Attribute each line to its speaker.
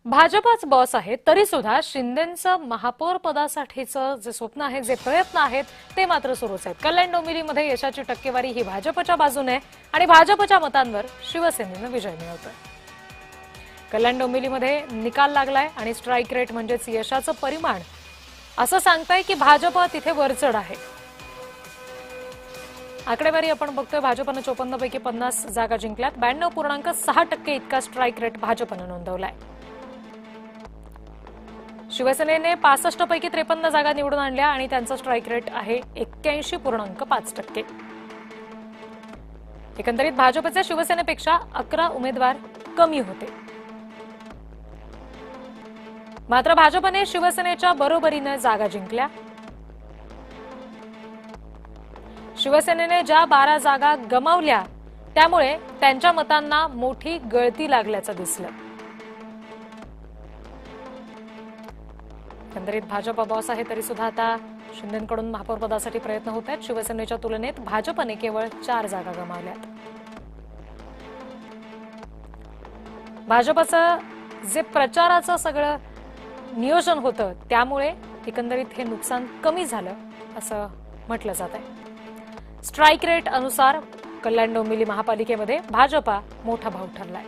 Speaker 1: भाजपच बॉस आहे तरी सुद्धा शिंदेंचं महापौर पदासाठीचं जे स्वप्न आहे, जे प्रयत्न आहेत ते मात्र सुरूच आहेत। कल्याण डोंबिवलीमध्ये यशाची टक्केवारी ही भाजपच्या बाजूने आणि भाजपच्या मतांवर शिवसेनेनं विजय मिळवतोय। कल्याण डोंबिवलीमध्ये निकाल लागलाय आणि स्ट्राइक रेट म्हणजेच यशाचं परिमाण असं सांगताय की भाजप तिथे वरचढ आहे। आकडेवारी आपण बघतोय, भाजपनं 54 पैकी 50 जागा जिंकल्यात। 92.6% इतका स्ट्राइक रेट भाजपनं नोंदवलाय। शिवसेनेने 65 पैकी 53 जागा निवडून आणल्या आणि त्यांचा स्ट्राइक रेट आहे 81.5%। एकंदरीत भाजपचे शिवसेनेपेक्षा 11 उमेदवार कमी होते। मात्र भाजपने शिवसेनेच्या बरोबरीने जागा जिंकल्या। शिवसेनेने ज्या 12 जागा गमावल्या त्यामुळे त्यांच्या मतांना मोठी गळती लागल्याचं दिसलं। एकंदरीत भाजप बॉस आहे तरी सुद्धा आता शिंदेंकडून महापौर पदासाठी प्रयत्न होत आहेत। शिवसेनेच्या तुलनेत भाजपने केवळ 4 जागा गमावल्यात। भाजपचं जे प्रचाराचं सगळं नियोजन होतं त्यामुळे एकंदरीत हे नुकसान कमी झालं असं म्हटलं जात आहे। स्ट्राइक रेट अनुसार कल्याण डोंबिवली महापालिकेमध्ये भाजपा मोठा भाऊ ठरलाय।